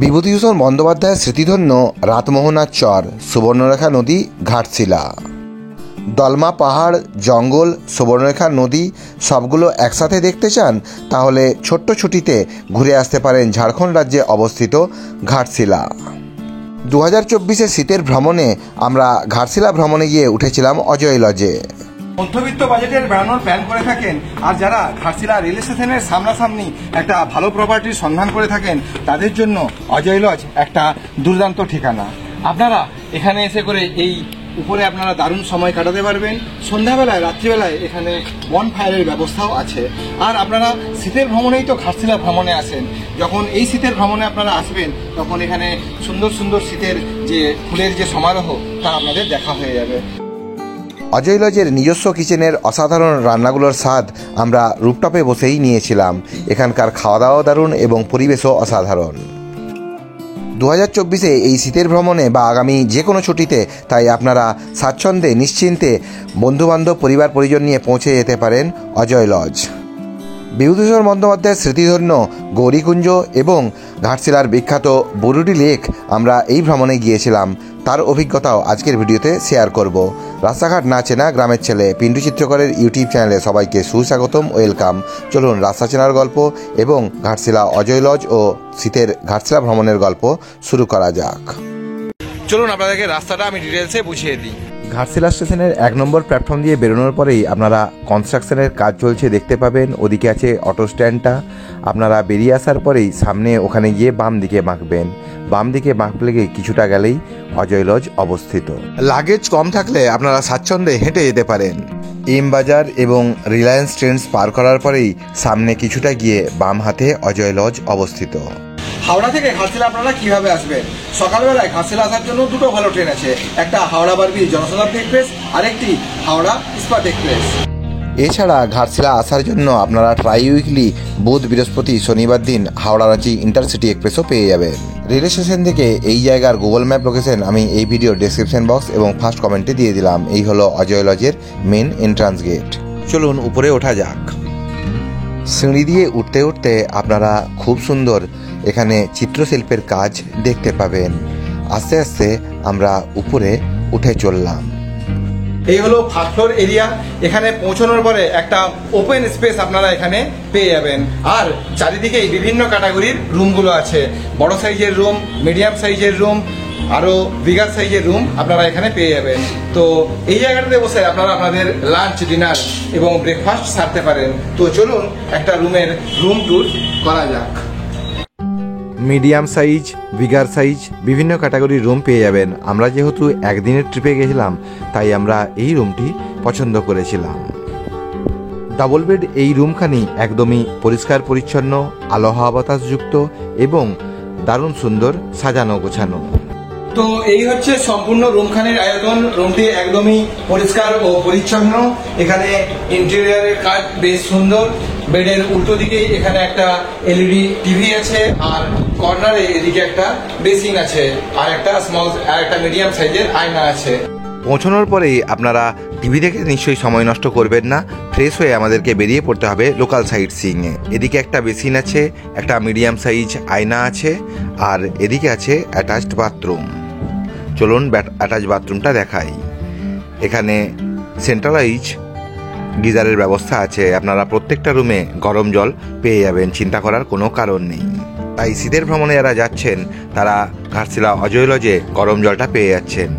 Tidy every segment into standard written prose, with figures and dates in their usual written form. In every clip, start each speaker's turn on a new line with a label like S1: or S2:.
S1: বিভূতিভূষণ বন্দ্যোপাধ্যায়ের স্মৃতিধন্য রাতমোহনার চর, সুবর্ণরেখা নদী, ঘাটশিলা। দলমা পাহাড়, জঙ্গল, সুবর্ণরেখা নদী সবগুলো একসাথে দেখতে চান? তাহলে ছোট্ট ছুটিতে ঘুরে আসতে পারেন ঝাড়খণ্ড রাজ্যে অবস্থিত ঘাটশিলা। 2024 শীতের ভ্রমণে আমরা ঘাটশিলা ভ্রমণে গিয়ে উঠেছিলাম অজয় লজে।
S2: মধ্যবিত্ত বাজেটের বেড়ানোর প্ল্যান করে থাকেন আর যারা ঘাটশিলা রেল স্টেশনের সামনাসামনি একটা ভালো প্রপার্টির সন্ধান করে থাকেন, তাদের জন্য অজয় লজ একটা দুর্দান্ত ঠিকানা। আপনারা এখানে এসে করে এই উপরে আপনারা দারুণ সময় কাটাতে পারবেন। সন্ধ্যাবেলায়, রাত্রিবেলায় এখানে বন ফায়ারের ব্যবস্থাও আছে। আর আপনারা শীতের ভ্রমণেই তো ঘাটশিলা ভ্রমণে আসেন। যখন এই শীতের ভ্রমণে আপনারা আসবেন, তখন এখানে সুন্দর সুন্দর শীতের যে ফুলের যে সমারোহ, তা আপনাদের দেখা হয়ে যাবে।
S1: অজয় লজের নিজস্ব কিচেনের অসাধারণ রান্নাগুলোর স্বাদ আমরা রুপটপে বসেই নিয়েছিলাম। এখানকার খাওয়া দাওয়া দারুণ এবং পরিবেশও অসাধারণ। 2024 এই শীতের ভ্রমণে বা আগামী যে কোনো ছুটিতে তাই আপনারা স্বাচ্ছন্দ্যে নিশ্চিন্তে বন্ধুবান্ধব পরিবার পরিজন নিয়ে পৌঁছে যেতে পারেন অজয় লজ। বিভূতিভূষণ বন্দ্যোপাধ্যায়ের স্মৃতিধন্য গৌরীকুঞ্জ এবং ঘাটশিলার বিখ্যাত বুরুডি লেক আমরা এই ভ্রমণে গিয়েছিলাম, তার অভিজ্ঞতাও আজকের ভিডিওতে শেয়ার করব। রাস্তাঘাট না চেনা গ্রামের ছেলে পিন্টু চিত্রকরের ইউটিউব চ্যানেলে সবাইকে সুস্বাগতম, ওয়েলকাম। চলুন রাস্তা চেনার গল্প এবং ঘাটশিলা অজয় লজ ও শীতের ঘাটশিলা ভ্রমণের গল্প শুরু করা যাক।
S2: চলুন আপনাদেরকে রাস্তাটা আমি ডিটেলসে বুঝিয়ে দিই।
S1: ঘাটশিলা স্টেশনের 1 নম্বর প্ল্যাটফর্ম দিয়ে বেরোনোর পরেই আপনারা কনস্ট্রাকশনের কাজ চলছে দেখতে পাবেন। ওদিকে আছে অটো স্ট্যান্ডটা। আপনারা বেরিয়ে আসার পরেই সামনে ওখানে গিয়ে বাম দিকে বাঁকবেন। বাম দিকে বাঁকলে কিছুটা গেলেই অজয় লজ অবস্থিত। লাগেজ কম থাকলে আপনারা স্বাচ্ছন্দ্যে হেঁটে যেতে পারেন। এম বাজার এবং রিলায়েন্স ট্রেন্ডস পার করার পরেই সামনে কিছুটা গিয়ে বাম হাতে অজয় লজ অবস্থিত।
S2: হাওড়া থেকে ঘাটশিলা আপনারা কিভাবে আসবেন? সকালবেলায় ঘাটশিলা আসার জন্য দুটো ভালো ট্রেন আছে, একটা হাওড়া বারবি জনশতাব্দী এক্সপ্রেস, আরেকটি হাওড়া ইস্পাত এক্সপ্রেস।
S1: এছাড়া ঘাটশিলা আসার জন্য আপনারা ট্রাই উইকলি বুধ, বৃহস্পতি, শনিবার দিন হাওড়া রাঁচি ইন্টারসিটি এক্সপ্রেসও পেয়ে যাবেন। রেল স্টেশন থেকে এই জায়গার গুগল ম্যাপ লোকেশন আমি এই ভিডিও ডেসক্রিপশন বক্স এবং ফার্স্ট কমেন্টে দিয়ে দিলাম। এই হলো অজয় লজের মেন এন্ট্রান্স গেট। চলুন উপরে ওঠা যাক। সিঁড়ি দিয়ে উঠতে উঠতে আপনারা খুব সুন্দর এখানে চিত্রশিল্পের কাজ দেখতে পাবেন। আস্তে আস্তে আমরা উপরে উঠে চললাম।
S2: এই হলো ফার্স্ট ফ্লোর এরিয়া। এখানে পৌঁছানোর পরে একটা ওপেন স্পেস আপনারা এখানে পেয়ে যাবেন। আর চারিদিকেই বিভিন্ন ক্যাটাগরির রুমগুলো আছে। বড় সাইজের রুম, মিডিয়াম সাইজের রুম, আরও বিগার সাইজের রুম আপনারা এখানে পেয়ে যাবেন। তো এই জায়গাটাতে বসে আপনারা আপনাদের লাঞ্চ, ডিনার এবং ব্রেকফাস্ট সারতে পারেন। তো চলুন একটা রুম ট্যুর করা যাক।
S1: মিডিয়াম সাইজ, বিগার সাইজ বিভিন্ন ক্যাটাগরির রুম পেয়ে যাবেন। আমরা যেহেতু একদিনের ট্রিপে গেছিলাম তাই আমরা এই রুমটি পছন্দ করেছিলাম। ডাবল বেড এই রুমখানি একদমই পরিষ্কার পরিচ্ছন্ন, আলো হাওয়া বাতাসযুক্ত এবং দারুণ সুন্দর সাজানো গোছানো।
S2: তো এই হচ্ছে সম্পূর্ণ রুমখানির আয়তন। রুমটি একদমই পরিষ্কার ও পরিচ্ছন্ন। এখানে ইন্টেরিয়ারের কাজ বেশ সুন্দর। বেডের উল্টো দিকে এখানে একটা এলইডি টিভি আছে, আর কর্নারে এদিকে একটা বেসিন আছে, আর একটা মিডিয়াম সাইজের আয়না আছে।
S1: পৌঁছানোর পরেই আপনারা টিভি দেখে নিশ্চয়ই সময় নষ্ট করবেন না। ফ্রেশ হয়ে আমাদেরকে বেরিয়ে পড়তে হবে লোকাল সাইট সিইংয়ে। এদিকে একটা বেসিন আছে, একটা মিডিয়াম সাইজ আয়না আছে, আর এদিকে আছে অ্যাটাচড বাথরুম। চলুন অ্যাটাচ বাথরুমটা দেখাই। এখানে সেন্ট্রালাইজ গিজারের ব্যবস্থা আছে। আপনারা প্রত্যেকটা রুমে গরম জল পেয়ে যাবেন, চিন্তা করার কোনো কারণ নেই। তাই শীতের ভ্রমণে যারা যাচ্ছেন তারা ঘাটশিলা অজয় লজে গরম জলটা পেয়ে যাচ্ছেন।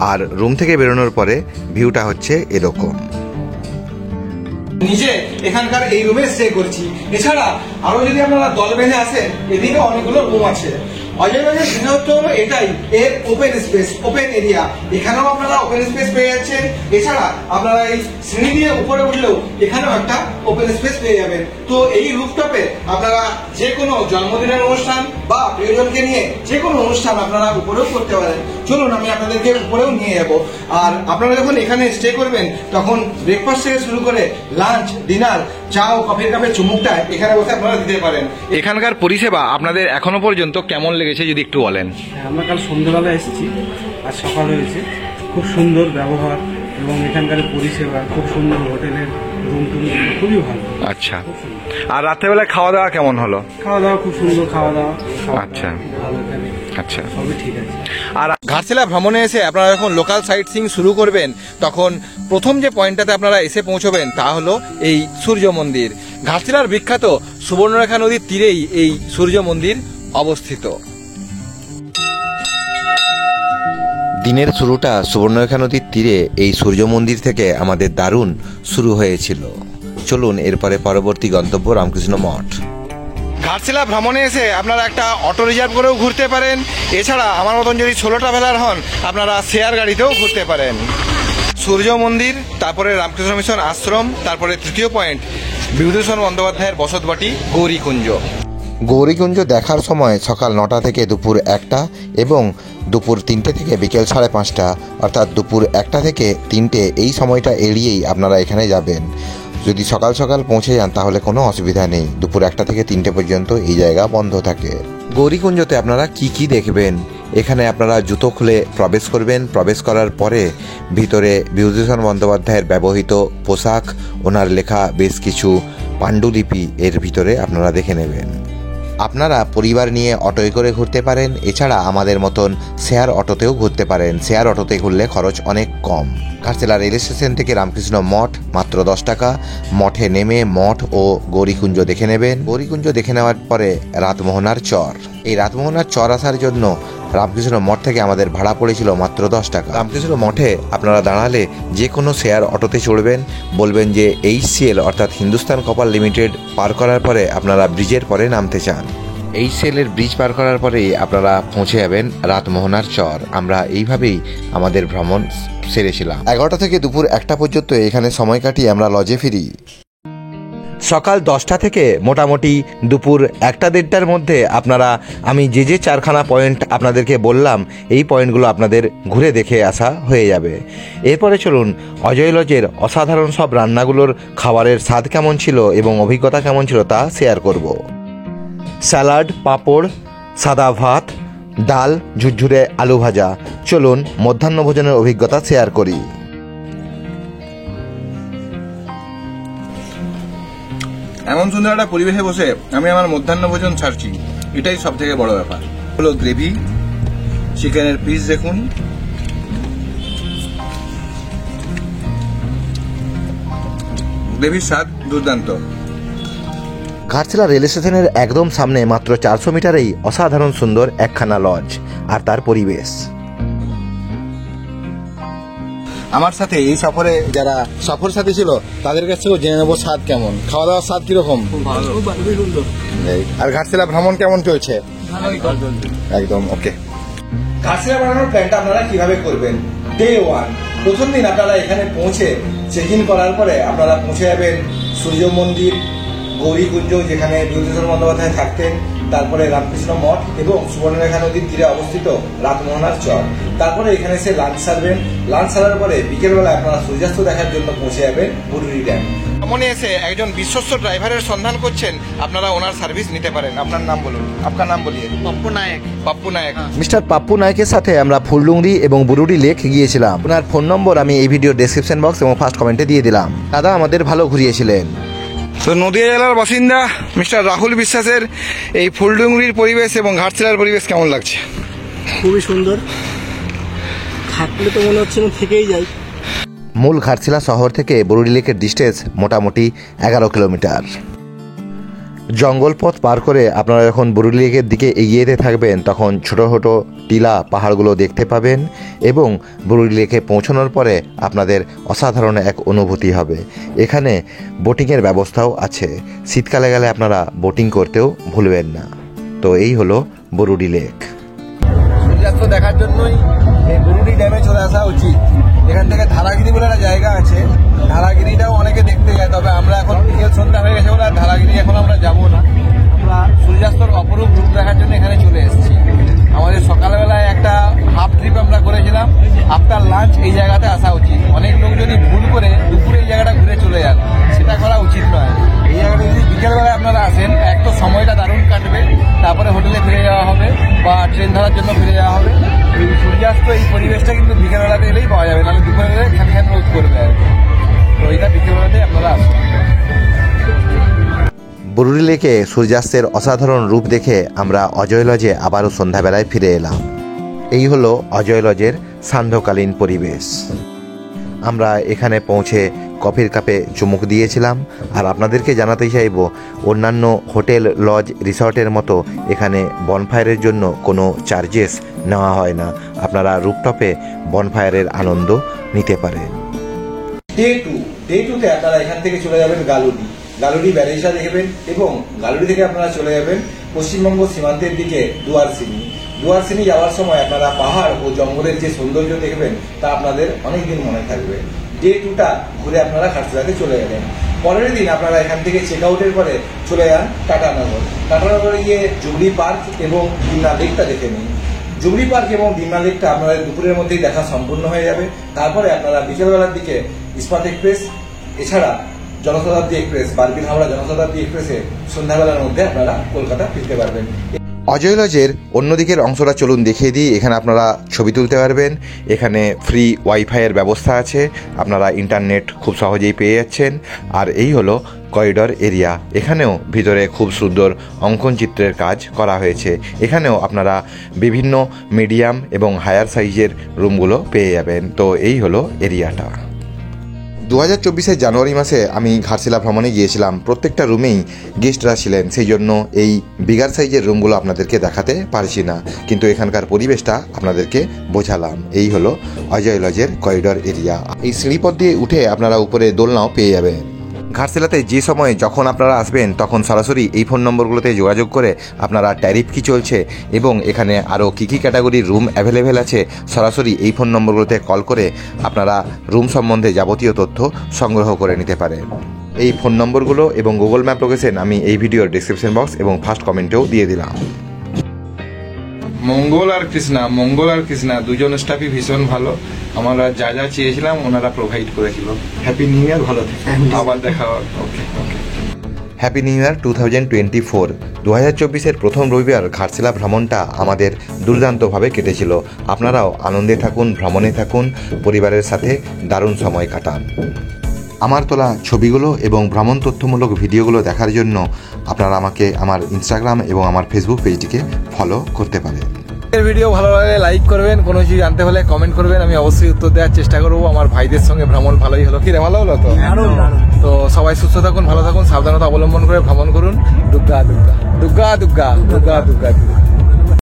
S1: আর রুম থেকে বেরোনোর পরে ভিউটা হচ্ছে এরকম।
S2: নিজে এখানকার এই রুমে স্টে করছি। এছাড়া আরো যদি আপনারা দল বেঁধে আসেন, এদিকে অনেকগুলো রুম আছে। অজয় লজের বিশেষত্ব হলো এটাই, এর ওপেন স্পেস, ওপেন এরিয়া। এখানেও আপনারা ওপেন স্পেস পেয়ে যাচ্ছেন। এছাড়া আপনারা এই সিঁড়ি দিয়ে উপরে উঠলেও এখানেও একটা ওপেন স্পেস পেয়ে যাবেন। তো এই রুফটপে আপনারা যে কোনো জন্মদিনের অনুষ্ঠান বা প্রিয়জনকে নিয়ে যে কোনো অনুষ্ঠান আপনারা উপরেও করতে পারেন। চলুন আমি আপনাদেরকে উপরেও নিয়ে যাব। আর আপনারা যখন এখানে স্টে করবেন তখন ব্রেকফাস্ট থেকে শুরু করে লাঞ্চ, ডিনার, চা ও কফির কাপের চুমুকটা এখানে বসে আপনারা দিতে পারেন। এখানকার পরিষেবা আপনাদের এখনো পর্যন্ত কেমন লেগেছে যদি একটু বলেন।
S3: আমরা কাল সন্ধ্যাবেলা এসেছি, আর সকাল হয়েছে। খুব সুন্দর ব্যবহার এবং এখানকার পরিষেবা খুব সুন্দর, হোটেলের রুম টুম খুবই ভালো।
S4: আচ্ছা, আর রাত্রেবেলায় খাওয়া দাওয়া কেমন হলো?
S3: খাওয়া দাওয়া খুব সুন্দর, খাওয়া দাওয়া
S4: আচ্ছা।
S3: ভালো, এখানে
S4: আচ্ছা,
S3: সবই ঠিক আছে।
S4: আর
S1: ঘাটশিলা ভ্রমণে এসে আপনারা যখন লোকাল সাইট সিইং শুরু করবেন তখন প্রথম যে পয়েন্টটাতে আপনারা এসে পৌঁছবেন তা হলো এই সূর্য মন্দির। ঘাটশিলার বিখ্যাত সুবর্ণরেখা নদীর তীরেই এই সূর্য মন্দির অবস্থিত। দিনের শুরুটা সুবর্ণরেখা নদীর তীরে এই সূর্য মন্দির থেকে আমাদের দারুণ শুরু হয়েছিল। চলুন এরপরে পরবর্তী গন্তব্য রামকৃষ্ণ মঠ। ঘাটশিলা ভ্রমণে এসে আপনারা একটা অটো রিজার্ভ করেও ঘুরতে পারেন, এছাড়া আমার মতন যদি সোলো ট্রাভেলার হন আপনারা শেয়ার গাড়িতেও ঘুরতে পারেন। সূর্য মন্দির, তারপরে রামকৃষ্ণ মিশন আশ্রম, তারপরে তৃতীয় পয়েন্ট বিভূতিভূষণ বন্দ্যোপাধ্যায়ের বসতবাটি গৌরীকুঞ্জ। গৌরীকুঞ্জ দেখার সময় সকাল 9টা থেকে দুপুর 1টা এবং দুপুর 3টে থেকে বিকেল 5:30, অর্থাৎ দুপুর 1টা থেকে 3টে এই সময়টা এড়িয়েই আপনারা এখানে যাবেন। যদি সকাল সকাল পৌঁছে যান তাহলে কোনো অসুবিধা নেই, দুপুর 1টা থেকে 3টে পর্যন্ত এই জায়গা বন্ধ থাকে। গৌরীকুঞ্জতে আপনারা কি দেখবেন, এখানে আপনারা জুতো খুলে প্রবেশ করবেন। প্রবেশ করার পরে ভিতরে বিভূতিভূষণ বন্দ্যোপাধ্যায়ের ব্যবহৃত পোশাক, ওনার লেখা বেশ কিছু পাণ্ডুলিপি এর ভিতরে আপনারা দেখে নেবেন। আপনারা পরিবার নিয়ে অটোয় করে ঘুরতে পারেন, এছাড়া আমাদের মতন শেয়ার অটোতেও ঘুরতে পারেন। শেয়ার অটোতে ঘুরলে খরচ অনেক কম। ঘাটশিলা রেল স্টেশন থেকে রামকৃষ্ণ মঠ মাত্র 10 টাকা। মঠে নেমে মঠ ও গৌরীকুঞ্জ দেখে নেবেন। গৌরীকুঞ্জ দেখে নেওয়ার পরে রাতমোহনার চর। এই রাতমোহনার চর আসার জন্য রামকৃষ্ণ মঠ থেকে আমাদের ভাড়া পড়েছিল মাত্র 10 টাকা। রামকৃষ্ণ মঠে আপনারা দাঁড়ালে যে কোনো শেয়ার অটোতে চড়বেন, বলবেন যে HCL অর্থাৎ হিন্দুস্তান কপার লিমিটেড পার করার পরে আপনারা ব্রিজের পরে নামতে চান। HCL এর ব্রিজ পার করার পরেই আপনারা পৌঁছে যাবেন রাতমোহনার চর। আমরা এইভাবেই আমাদের ভ্রমণ সেরেছিলাম। 11টা থেকে দুপুর 1টা পর্যন্ত এখানে সময় কাটিয়ে আমরা লজে ফিরি। সকাল 10টা থেকে মোটামুটি দুপুর 1টা-1:30টার মধ্যে আপনারা আমি যে 4খানা পয়েন্ট আপনাদেরকে বললাম এই পয়েন্টগুলো আপনাদের ঘুরে দেখে আসা হয়ে যাবে। এরপরে চলুন অজয় লজের অসাধারণ সব রান্নাগুলোর খাবারের স্বাদ কেমন ছিল এবং অভিজ্ঞতা কেমন ছিল তা শেয়ার করব। স্যালাড, পাঁপড়, সাদা ভাত, ডাল, ঝুরঝুরে আলু ভাজা। চলুন মধ্যাহ্ন ভোজনের অভিজ্ঞতা শেয়ার করি।
S4: এমন সুন্দর একটা পরিবেশে বসে আমি আমার মধ্যাহ্ন ভোজন ছাড়ছি, এটাই সব থেকে বড় ব্যাপার। হলো গ্রেভি, চিকেনের পিস দেখুন, গ্রেভির স্বাদ দুর্দান্ত।
S1: ঘাটশিলা রেল স্টেশনের একদম সামনে মাত্র 400 মিটারেই অসাধারণ সুন্দর একখানা লজ আর তার পরিবেশ।
S4: আমার সাথে এই সফরে যারা সফর সাথী ছিল তাদের কাছ থেকেও জেনে নেবো স্বাদ কেমন, খাওয়া দাওয়ার স্বাদ কিরকম। আর ঘাটশিলা ভ্রমণ কেমন চলছে? একদম ওকে।
S2: ঘাটশিলা বানানোর প্ল্যানটা আপনারা কিভাবে করবেন? ডে 1 প্রথম দিন আপনারা এখানে পৌঁছে চেক ইন করার পরে আপনারা পৌঁছে যাবেন সূর্য মন্দির, গৌরীকুঞ্জ যেখানে বিভূতিভূষণ বন্দ্যোপাধ্যায় থাকতেন, তারপরে রামকৃষ্ণ মঠ এবং সুবর্ণরেখা নদীর তীরে অবস্থিত রাতমোহনার চর। তারপরে এখানে এসে লাঞ্চ সারবেন। লাঞ্চ সারার পরে বিকেলবেলা আপনারা সূর্যাস্ত দেখার জন্য পৌঁছে যাবেন বুড়ুরি ড্যাম।
S1: ভ্রমণে এসে একজন বিশ্বস্ত ড্রাইভারের সন্ধান করছেন, আপনারা ওনার সার্ভিস নিতে পারেন। আপনার নাম বলুন। আপনার নাম বলিয়ে।
S3: পাপ্পু নায়ক।
S1: পাপ্পু নায়ক। মিস্টার পাপ্পু নায়কের সাথে আমরা ফুলডুংরি এবং বুরুডি লেক গিয়েছিলাম। ওনার ফোন নম্বর আমি এই ভিডিও ডেসক্রিপশন বক্স এবং ফার্স্ট কমেন্টে দিয়ে দিলাম। দাদা আমাদের ভালো ঘুরিয়েছিলেন।
S4: তো নদীয়া জেলার বাসিন্দা মিস্টার রাহুল বিশ্বাসের এই ফুলডুংরির পরিবেশ এবং ঘাটশিলার পরিবেশ কেমন লাগছে?
S3: খুবই সুন্দর, থাকলে তো মনে হচ্ছে থেকেই যাই।
S1: মূল ঘাটশিলা শহর থেকে বুরুডি লেকের ডিস্টেন্স মোটামুটি 11 কিলোমিটার। জঙ্গল পথ পার করে আপনারা যখন বুরুডি লেকের দিকে এগিয়ে যেতে থাকবেন তখন ছোট ছোট টিলা পাহাড়গুলো দেখতে পাবেন এবং বুরুডি লেকে পৌঁছানোর পরে আপনাদের অসাধারণ এক অনুভূতি হবে। এখানে বোটিংয়ের ব্যবস্থাও আছে, শীতকালে গেলে আপনারা বোটিং করতেও ভুলবেন না। তো এই হলো বুরুডি লেক।
S4: সূর্যাস্ত দেখার জন্যই এই বুরুডি ড্যামে চলে আসা উচিত। এখান থেকে ধারাগিরি বলে একটা জায়গা আছে, ধারাগিরিটাও অনেকে দেখতে যায়, তবে আমরা এখন বিকেল সন্ধ্যা হয়ে গেছে বলে ধারাগিরি এখন আমরা যাবো না। আমরা সূর্যাস্তর অপরূপ রূপ দেখার জন্য এখানে চলে এসেছি। আমাদের সকালবেলায় একটা হাফ ট্রিপ আমরা করেছিলাম, আফটার লাঞ্চ এই জায়গাতে আসা উচিত। অনেক লোক যদি ভুল করে দুপুরে এই জায়গাটা ঘুরে চলে যান, সেটা করা উচিত নয়। এই জায়গাটা যদি বিকেলবেলায় আপনারা আসেন, এক তো সময়টা দারুণ কাটবে, তারপরে হোটেলে ফিরে যাওয়া হবে বা ট্রেন ধরার জন্য ফিরে যাওয়া হবে। এই সূর্যাস্ত এই পরিবেশটা কিন্তু বিকেলবেলাতে এলেই পাওয়া যাবে, নাহলে দুপুরে খালি রোদ করে।
S1: লেকে সূর্যাস্তের অসাধারণ রূপ দেখে আমরা অজয় লজে আবারও সন্ধ্যাবেলায় ফিরে এলাম। এই হলো অজয় লজের সান্ধ্যকালীন পরিবেশ। আমরা এখানে পৌঁছে কফির কাপে চুমুক দিয়েছিলাম। আর আপনাদেরকে জানাতে চাইব, অন্যান্য হোটেল, লজ, রিসর্টের মতো এখানে বনফায়ারের জন্য কোনো চার্জেস নেওয়া হয় না। আপনারা রুফটপে বনফায়ারের আনন্দ নিতে পারেন।
S2: ডে টুতে আপনারা এখান থেকে চলে যাবেন গালুডি ব্যারেজটা দেখবেন এবং গালুডি থেকে আপনারা চলে যাবেন পশ্চিমবঙ্গ সীমান্তের দিকে দুয়ারসিনি যাওয়ার সময় আপনারা পাহাড় ও জঙ্গলের যে সৌন্দর্য দেখবেন তা আপনাদের অনেকদিন মনে থাকবে। ডে টুটা ঘুরে আপনারা ঘাটশিলাতে চলে গেলেন। পরের দিন আপনারা এখান থেকে চেক আউটের পরে চলে যান টাটানগরে গিয়ে জুবলি পার্ক এবং ডিমনা লেকটা দেখে নিন। জুবলি পার্ক এবং ডিমনা লেকটা আপনাদের দুপুরের মধ্যেই দেখা সম্পূর্ণ হয়ে যাবে। তারপরে আপনারা বিকেলবেলার দিকে ইস্পাত এক্সপ্রেস এছাড়া জনশতাব্দী এক্সপ্রেস, বারবিল হাওড়া জনশতাব্দী এক্সপ্রেসে সন্ধ্যাবেলার মধ্যে আপনারা কলকাতা ফিরতে পারবেন।
S1: অজয় লজের অন্যদিকের অংশটা চলুন দেখিয়ে দিই। এখানে আপনারা ছবি তুলতে পারবেন। এখানে ফ্রি ওয়াইফাইয়ের ব্যবস্থা আছে, আপনারা ইন্টারনেট খুব সহজেই পেয়ে যাচ্ছেন। আর এই হলো করিডর এরিয়া। এখানেও ভিতরে খুব সুন্দর অঙ্কন চিত্রের কাজ করা হয়েছে। এখানেও আপনারা বিভিন্ন মিডিয়াম এবং হায়ার সাইজের রুমগুলো পেয়ে যাবেন। তো এই হলো এরিয়াটা। 2024 জানুয়ারি মাসে আমি ঘাটশিলা ভ্রমণে গিয়েছিলাম। প্রত্যেকটা রুমেই গেস্টরা ছিলেন, সেই জন্য এই বিগার সাইজের রুমগুলো আপনাদেরকে দেখাতে পারছি না, কিন্তু এখানকার পরিবেশটা আপনাদেরকে বোঝালাম। এই হলো অজয় লজের করিডর এরিয়া। এই সিঁড়িপথ দিয়ে উঠে আপনারা উপরে দোলনাও পেয়ে যাবেন। ঘাটশিলাতে যে সময় যখন আপনারা আসবেন তখন সরাসরি এই ফোন নম্বরগুলোতে যোগাযোগ করে আপনারা ট্যারিফ কী চলছে এবং এখানে আরও কী কী ক্যাটাগরির রুম অ্যাভেলেবেল আছে সরাসরি এই ফোন নম্বরগুলোতে কল করে আপনারা রুম সম্বন্ধে যাবতীয় তথ্য সংগ্রহ করে নিতে পারেন। এই ফোন নম্বরগুলো এবং গুগল ম্যাপ লোকেশন আমি এই ভিডিওর ডিসক্রিপশন বক্স এবং ফার্স্ট কমেন্টেও দিয়ে দিলাম।
S4: মঙ্গল আর কৃষ্ণা দুজন স্টাফই ভীষণ ভালো। আমরা যা যা চেয়েছিলাম ওনারা প্রোভাইড করেছিল। হ্যাপি নিউ ইয়ার, ভালো থেকে আবার দেখা হবে। ওকে।
S1: Happy new year 2024। 2024-এর প্রথম রবিবার ঘাটশিলা ভ্রমণটা আমাদের দুর্দান্তভাবে কেটেছিল। আপনারাও আনন্দে থাকুন, ভ্রমণে থাকুন, পরিবারের সাথে দারুণ সময় কাটান। আমার তোলা ছবিগুলো এবং ভ্রমণ তথ্যমূলক ভিডিওগুলো দেখার জন্য আপনারা আমাকে আমার ইনস্টাগ্রাম এবং আমার ফেসবুক পেজটিকে ফলো করতে পারেন।
S4: ভিডিও ভালো লাগলে লাইক করবেন, কোনো কিছু জানতে হলে কমেন্ট করবেন, আমি অবশ্যই উত্তর দেওয়ার চেষ্টা করবো। আমার ভাইদের সঙ্গে ভ্রমণ ভালোই হলো। কি রে, ভালো হলো তো? তো সবাই সুস্থ থাকুন, ভালো থাকুন, সাবধানতা অবলম্বন করে ভ্রমণ করুন। দুর্গা দুর্গা দুর্গা দুর্গা দুর্গা দুর্গা দুর্গা।